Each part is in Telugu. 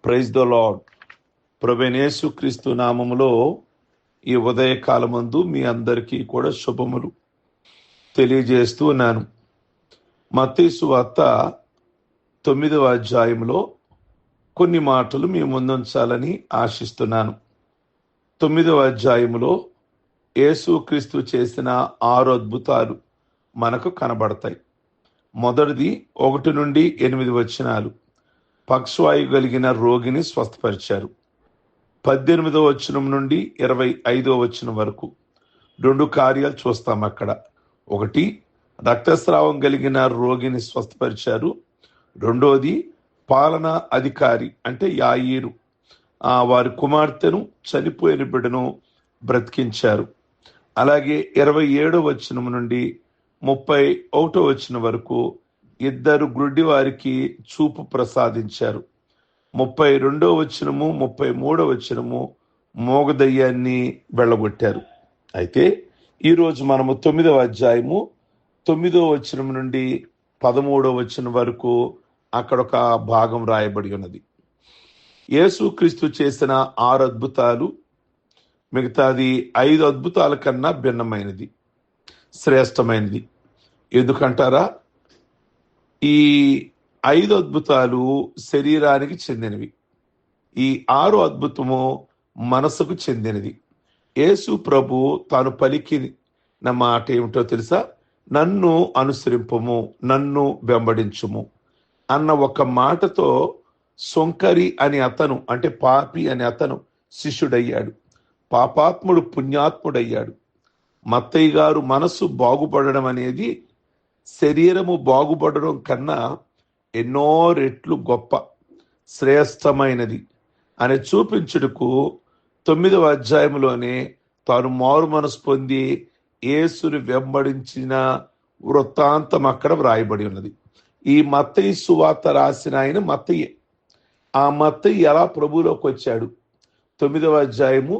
Praise the lord. ప్రభువైన యేసుక్రీస్తు నామములో ఈ ఉదయకాలమందు మీ అందరికీ కూడా శుభములు తెలియజేస్తూ ఉన్నాను. మత్తయి సువార్త 9వ అధ్యాయంలో కొన్ని మాటలు మీ ముందుంచాలని ఆశిస్తున్నాను. 9వ అధ్యాయంలో యేసుక్రీస్తు చేసిన 6 అద్భుతాలు మనకు కనబడతాయి. మొదటిది 1 నుండి 8 వచనాలు. పక్షవాయు కలిగిన రోగిని స్వస్థపరిచారు. 18వ వచనం నుండి 25వ వచనం వరకు 2 కార్యాలు చూస్తాం అక్కడ. ఒకటి, రక్తస్రావం కలిగిన రోగిని స్వస్థపరిచారు. రెండోది, పాలనా అధికారి అంటే యాయీరు వారి కుమార్తెను, చనిపోయిన బిడ్డను బ్రతికించారు. అలాగే 27వ వచనం నుండి 31వ వచనం వరకు 2 గ్రుడ్డి వారికి చూపు ప్రసాదించారు. 32వ వచనము 33వ వచనము మోగదయ్యాన్ని వెళ్ళగొట్టారు. అయితే ఈరోజు మనము 9వ అధ్యాయము 9వ వచనం నుండి 13వ వచనం వరకు అక్కడ ఒక భాగం రాయబడి ఉన్నది. యేసుక్రీస్తు చేసిన 6 అద్భుతాలు మిగతాది 5 అద్భుతాల కన్నా భిన్నమైనది, శ్రేష్టమైనది. ఎందుకంటారా? ఈ 5 అద్భుతాలు శరీరానికి చెందినవి. ఈ 6 అద్భుతము మనసుకు చెందినది. యేసు ప్రభు తాను పలికిన మాట ఏమిటో తెలుసా? నన్ను అనుసరింపము, నన్ను వెంబడించుము అన్న ఒక మాటతో సొంకరి అని అతను, అంటే పాపి అని అతను శిష్యుడయ్యాడు. పాపాత్ముడు పుణ్యాత్ముడయ్యాడు. మత్తయ్య గారు మనసు బాగుపడడం అనేది శరీరము బాగుపడడం కన్నా ఎన్నో రెట్లు గొప్ప, శ్రేష్టమైనది అని చూపించుటకు 9వ అధ్యాయంలోనే తాను మారు మనసు పొంది యేసుని వెంబడించిన వృత్తాంతం అక్కడ వ్రాయబడి ఉన్నది. ఈ మత్తయి సువార్త రాసిన ఆయన మత్తయ్యే. ఆ మత్తయి ఎలా ప్రభువులోకి వచ్చాడు? 9వ అధ్యాయము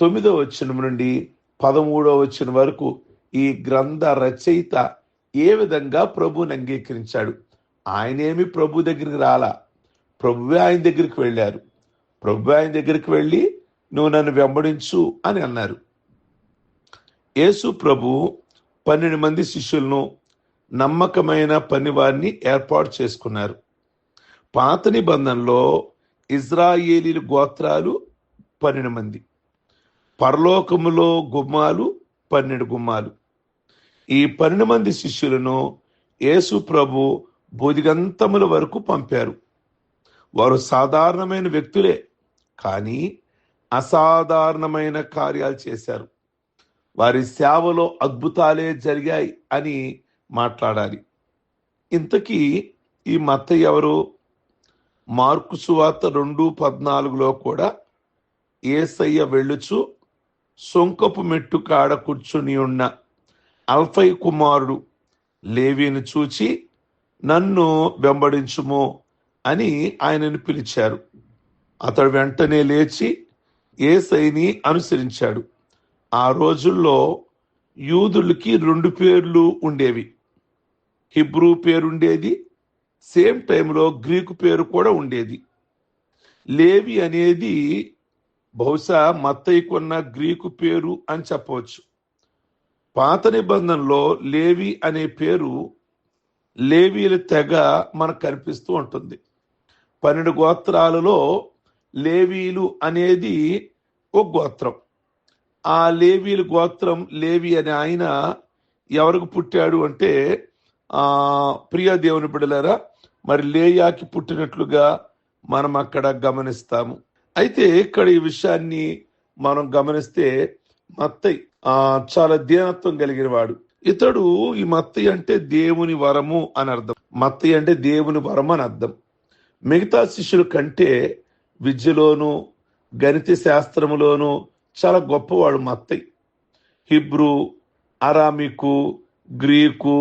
9వ వచనం నుండి 13వ వచనం వరకు ఈ గ్రంథ రచయిత ఏ విధంగా ప్రభువుని అంగీకరించాడు. ఆయనేమి ప్రభు దగ్గరికి రాలా, ప్రభువే ఆయన దగ్గరికి వెళ్ళారు. ప్రభు ఆయన దగ్గరికి వెళ్ళి నువ్వు నన్ను వెంబడించు అని అన్నారు. యేసు ప్రభు 12 మంది శిష్యులను, నమ్మకమైన పనివారిని ఏర్పాటు చేసుకున్నారు. పాత నిబంధనలో ఇజ్రాయేలీల గోత్రాలు 12 మంది, పరలోకములో గుమ్మాలు 12 గుమ్మాలు. ఈ 12 మంది శిష్యులను యేసు ప్రభు బోధిగంతముల వరకు పంపారు. వారు సాధారణమైన వ్యక్తులే, కానీ అసాధారణమైన కార్యాలు చేశారు. వారి సేవలో అద్భుతాలే జరిగాయి అని మాట్లాడాలి. ఇంతకీ ఈ మత్తయి ఎవరు? మార్కు సువార్త 2:14లో కూడా యేసయ్య వెళ్ళుచు సొంకపు మెట్టు కాడ కూర్చుని ఉన్న అల్ఫై కుమారుడు లేవీని చూచి నన్ను వెంబడించుము అని ఆయనను పిలిచారు. అతడు వెంటనే లేచి యేసయ్యని అనుసరించాడు. ఆ రోజుల్లో యూదులకి 2 పేర్లు ఉండేవి. హిబ్రూ పేరుండేది, సేమ్ టైంలో గ్రీకు పేరు కూడా ఉండేది. లేవి అనేది బహుశా మత్తయికున్న గ్రీకు పేరు అని చెప్పవచ్చు. పాత నిబంధనలో లేవి అనే పేరు లేవీల తెగ మనకు కనిపిస్తూ ఉంటుంది. 12 గోత్రాలలో లేవీలు అనేది ఒక గోత్రం. ఆ లేవీల గోత్రం లేవి అనే ఆయన ఎవరికి పుట్టాడు అంటే ప్రియ దేవుని బిడ్డలారా, మరి లేయాకి పుట్టినట్లుగా మనం అక్కడ గమనిస్తాము. అయితే ఇక్కడ ఈ విషయాన్ని మనం గమనిస్తే మత్తయి చాలా దీనత్వం కలిగిన వాడు. ఇతడు, ఈ మత్తయి అంటే దేవుని వరము అని అర్థం. మత్తయి అంటే దేవుని వరం అని అర్థం. మిగతా శిష్యుల కంటే విద్యలోను, గణిత శాస్త్రములోను చాలా గొప్పవాడు మత్తయి. హిబ్రూ, అరామికు, గ్రీకు,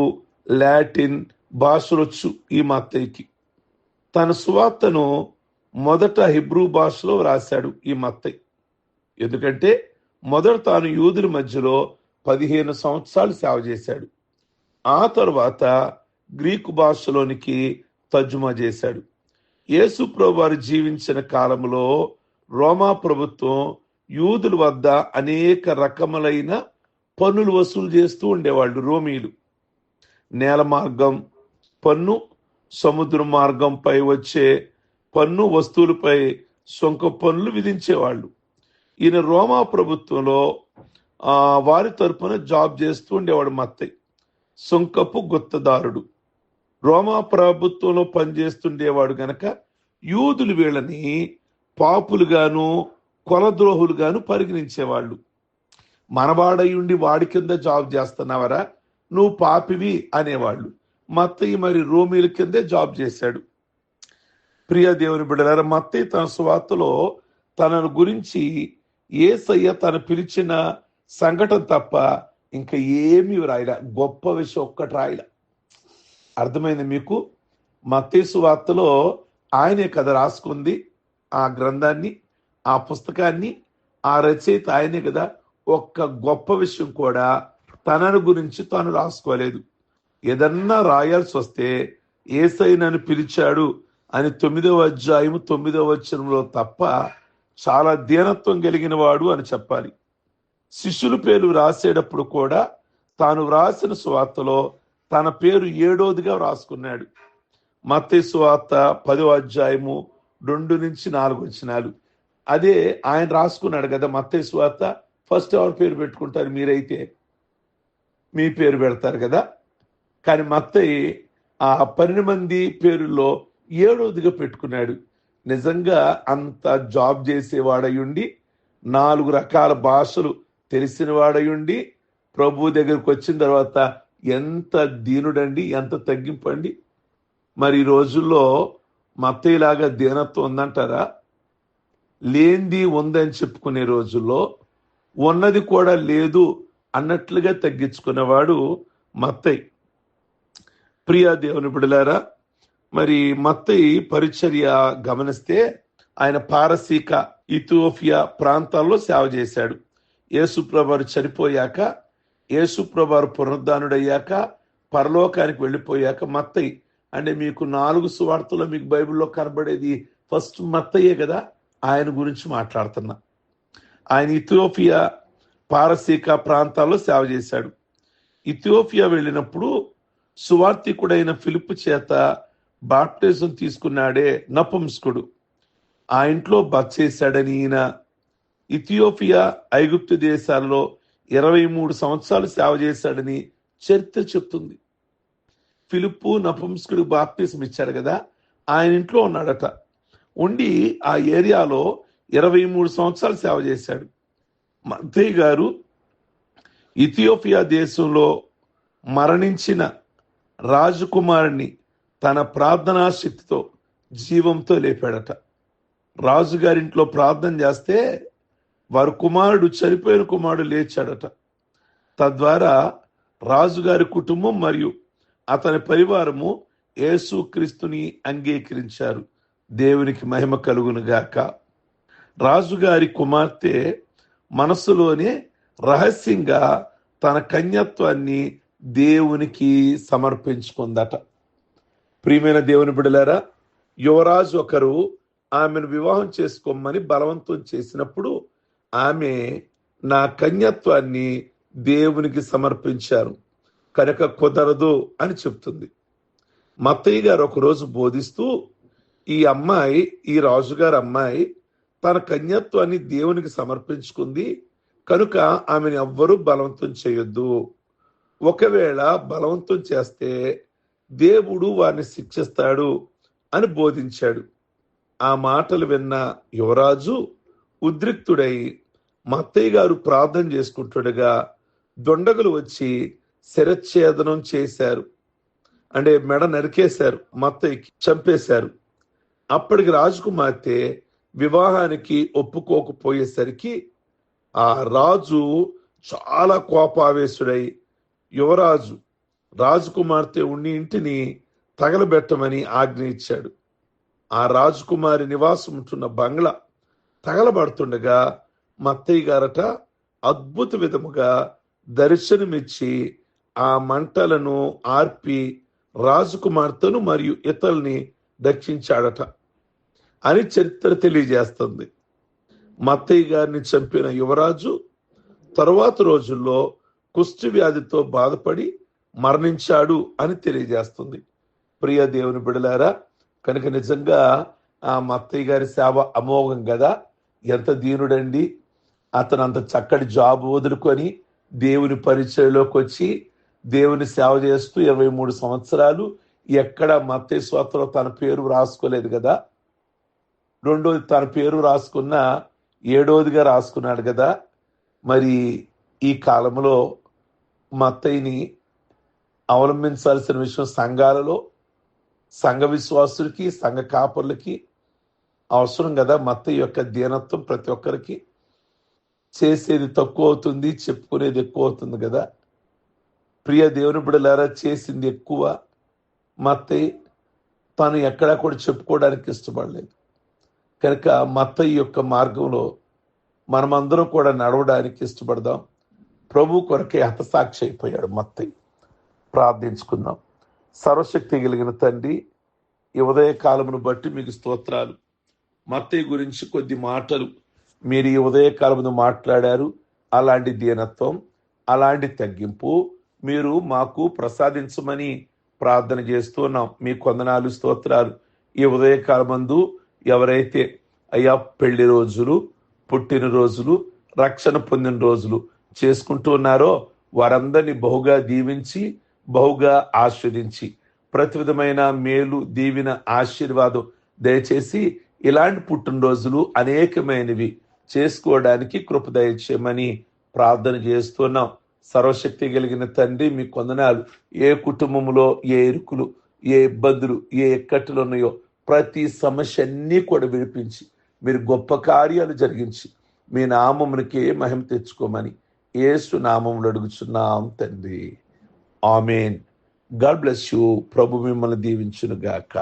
లాటిన్ భాషలొచ్చు ఈ మత్తయికి. తన సువార్తను మొదట హిబ్రూ భాషలో రాశాడు ఈ మత్తయి. ఎందుకంటే మొదట తాను యూదుల మధ్యలో 15 సంవత్సరాలు సేవ చేశాడు. ఆ తర్వాత గ్రీకు భాషలోనికి తర్జుమా చేశాడు. యేసు ప్రభు వారు జీవించిన కాలంలో రోమా ప్రభుత్వం యూదుల వద్ద అనేక రకములైన పన్నులు వసూలు చేస్తూ ఉండేవాళ్ళు. రోమీలు నేల మార్గం పన్ను, సముద్ర మార్గంపై వచ్చే పన్ను, వస్తువులపై సొంక పన్నులు విధించేవాళ్ళు. ఈయన రోమా ప్రభుత్వంలో వారి తరపున జాబ్ చేస్తూ ఉండేవాడు మత్తయి. సొంకపు గుత్తదారుడు రోమా ప్రభుత్వంలో పనిచేస్తుండేవాడు గనక యూదులు వీళ్ళని పాపులుగాను కొలద్రోహులుగాను పరిగణించేవాళ్ళు. మనవాడయుండి వాడి కింద జాబ్ చేస్తున్నావరా, నువ్వు పాపివి అనేవాళ్ళు. మత్తయి మరి రోమీల కిందే జాబ్ చేశాడు. ప్రియ దేవుని బిడ్డలారా, మత్తయి తన సువార్తలో తనను గురించి యేసయ్య తను పిలిచిన సంఘటన తప్ప ఇంకా ఏమీ రాయల. గొప్ప విషయం ఒక్కటి రాయల. అర్థమైంది మీకు? మత్తయి సువార్తలో ఆయనే కదా రాసుకుంది ఆ గ్రంథాన్ని, ఆ పుస్తకాన్ని, ఆ రచయిత ఆయనే కదా. ఒక్క గొప్ప విషయం కూడా తనను గురించి తాను రాసుకోలేదు. ఏదన్నా రాయాల్సి వస్తే యేసయ్య నన్ను పిలిచాడు అని 9వ అధ్యాయం 9వ వచనంలో తప్ప చాలా దీనత్వం కలిగిన వాడు అని చెప్పాలి. శిష్యుల పేరు రాసేటప్పుడు కూడా తాను వ్రాసిన సువార్తలో తన పేరు 7వదిగా రాసుకున్నాడు. మత్తయి సువార్త 10వ అధ్యాయము 2-4 వచనాలు అదే ఆయన రాసుకున్నాడు కదా. మత్తయి సువార్త ఫస్ట్ ఎవరి పేరు పెట్టుకుంటారు? మీరైతే మీ పేరు పెడతారు కదా. కానీ మత్తయి ఆ 12 మంది పేరుల్లో 7వదిగా పెట్టుకున్నాడు. నిజంగా అంత జాబ్ చేసేవాడయుండి, 4 రకాల భాషలు తెలిసిన వాడయుండి, ప్రభు దగ్గరకు వచ్చిన తర్వాత ఎంత దీనుడండి, ఎంత తగ్గింపండి. మరి ఈ రోజుల్లో మత్తయిలాగా దీనత్వం ఉందంటారా? లేనిది ఉందని చెప్పుకునే రోజుల్లో ఉన్నది కూడా లేదు అన్నట్లుగా తగ్గించుకునేవాడు మత్తయి. ప్రియ దేవుని బిడ్డలారా, మరి మత్తయి పరిచర్య గమనిస్తే ఆయన పారసీక, ఇథియోపియా ప్రాంతాల్లో సేవ చేశాడు. యేసుప్రభువారు చనిపోయాక, యేసుప్రభువారు పునరుద్ధానుడయ్యాక, పరలోకానికి వెళ్ళిపోయాక మత్తయి అంటే మీకు 4 సువార్తలో మీకు బైబిల్లో కనబడేది ఫస్ట్ మత్తయే కదా. ఆయన గురించి మాట్లాడుతున్నా. ఆయన ఇథియోపియా, పారసీక ప్రాంతాల్లో సేవ చేశాడు. ఇథియోపియా వెళ్ళినప్పుడు సువార్తికుడైన ఫిలిప్పు చేత బాప్టిజం తీసుకున్నాడే నపుంసకుడు, ఆ ఇంట్లో బస చేశాడని ఈయన ఇథియోపియా, ఐగుప్తు దేశాల్లో 23 సంవత్సరాలు సేవ చేశాడని చరిత్ర చెప్తుంది. ఫిలిప్పు నపుంసకుడు బాప్టిజం ఇచ్చాడు కదా, ఆయన ఇంట్లో ఉన్నాడట. ఉండి ఆ ఏరియాలో 23 సంవత్సరాలు సేవ చేశాడు. మత్తయి గారు ఇథియోపియా దేశంలో మరణించిన రాజకుమారుని తన ప్రార్థనా శక్తితో జీవంతో లేపాడట. రాజుగారింట్లో ప్రార్థన చేస్తే వారి కుమారుడు, చనిపోయిన కుమారుడు లేచాడట. తద్వారా రాజుగారి కుటుంబం మరియు అతని పరివారము యేసుక్రీస్తుని అంగీకరించారు. దేవునికి మహిమ కలుగును గాక. రాజుగారి కుమార్తె మనసులోనే రహస్యంగా తన కన్యత్వాన్ని దేవునికి సమర్పించుకుందట. ప్రియమైన దేవుని బిడ్డలారా, యువరాజు ఒకరు ఆమెను వివాహం చేసుకోమని బలవంతం చేసినప్పుడు ఆమె నా కన్యత్వాన్ని దేవునికి సమర్పించారు కనుక కుదరదు అని చెప్తుంది. మత్తయి గారు ఒకరోజు బోధిస్తూ ఈ రాజుగారి అమ్మాయి తన కన్యత్వాన్ని దేవునికి సమర్పించుకుంది కనుక ఆమెను ఎవ్వరూ బలవంతం చేయొద్దు, ఒకవేళ బలవంతం చేస్తే దేవుడు వారిని శిక్షిస్తాడు అని బోధించాడు. ఆ మాటలు విన్న యువరాజు ఉద్రిక్తుడై మత్తయి గారు ప్రార్థన చేసుకుంటుండగా దొండగులు వచ్చి శిరచ్ఛేదనం చేశారు. అంటే మెడ నరికేశారు, మత్తయికి చంపేశారు. అప్పటికి రాజకుమార్తె వివాహానికి ఒప్పుకోకపోయేసరికి ఆ రాజు చాలా కోపావేశుడై యువరాజు రాజకుమార్తె ఉండి ఇంటిని తగలబెట్టమని ఆజ్ఞ ఇచ్చాడు. ఆ రాజకుమారి నివాసం ఉంటున్న బంగ్లా తగలబడుతుండగా మత్తయి గారట అద్భుత విధముగా దర్శనమిచ్చి ఆ మంటలను ఆర్పి రాజకుమార్తెను మరియు ఇతరుల్ని రక్షించాడట. అని చరిత్ర తెలియజేస్తుంది. మత్తయి గారిని చంపిన యువరాజు తరువాత రోజుల్లో కుష్టి వ్యాధితో బాధపడి మరణించాడు అని తెలియజేస్తుంది. ప్రియ దేవుని బిడలారా, కనుక నిజంగా ఆ మత్తయ్య గారి సేవ అమోఘం కదా. ఎంత దీనుడండి, అతను అంత చక్కటి జాబ్ వదులుకొని దేవుని పరిచయలోకి వచ్చి దేవుని సేవ చేస్తూ 23 సంవత్సరాలు ఎక్కడ మత్తయి స్వార్థలో తన పేరు రాసుకోలేదు కదా. రెండోది తన పేరు రాసుకున్న 7వదిగా రాసుకున్నాడు కదా. మరి ఈ కాలంలో మత్తయిని అవలంబించాల్సిన విషయం సంఘాలలో సంఘ విశ్వాసులకి సంఘ కాపర్లకి అవసరం కదా. మత్తయి యొక్క దీనత్వం ప్రతి ఒక్కరికి. చేసేది తక్కువ అవుతుంది, చెప్పుకునేది ఎక్కువ అవుతుంది కదా. ప్రియ దేవుని బిడ్డలారా, చేసింది ఎక్కువ. మత్తయి తను ఎక్కడా కూడా చెప్పుకోవడానికి ఇష్టపడలేదు. కనుక మత్తయి యొక్క మార్గంలో మనమందరం కూడా నడవడానికి ఇష్టపడదాం. ప్రభు కొరకే హతసాక్షి అయిపోయాడు మత్తయి. ప్రార్థించుకుందాం. సర్వశక్తి కలిగిన తండ్రి, ఈ ఉదయ కాలమును బట్టి మీకు స్తోత్రాలు. మత్తయి గురించి కొద్ది మాటలు మీరు ఈ ఉదయ కాలమును మాట్లాడారు. అలాంటి దీనత్వం, అలాంటి తగ్గింపు మీరు మాకు ప్రసాదించమని ప్రార్థన చేస్తున్నాం. మీ కొందనాలు, స్తోత్రాలు. ఈ ఉదయ కాలమందు ఎవరైతే అయ్యా పెళ్లి రోజులు, పుట్టినరోజులు, రక్షణ పొందిన రోజులు చేసుకుంటూ ఉన్నారో వారందరినీ బహుగా దీవించి బహుగా ఆశీర్వదించి ప్రతి విధమైన మేలు, దీవిన, ఆశీర్వాదం దయచేసి ఇలాంటి పుట్టినరోజులు అనేకమైనవి చేసుకోవడానికి కృప దయచేయమని ప్రార్థన చేస్తున్నాం. సర్వశక్తి కలిగిన తండ్రి, మీ కొందనాలు. ఏ కుటుంబంలో ఏ ఇరుకులు, ఏ ఇబ్బందులు, ఏ ఎక్కట్లు ఉన్నాయో ప్రతి సమస్య అన్నీ కూడా విడిపించి మీరు గొప్ప కార్యాలు జరిగించి మీ నామమునికే మహిమ తెచ్చుకోమని యేసు నామములో అడుగుచున్నాం తండ్రి. ఆమేన్. God bless you. ప్రభు మిమ్మల్ని దీవించును గాక.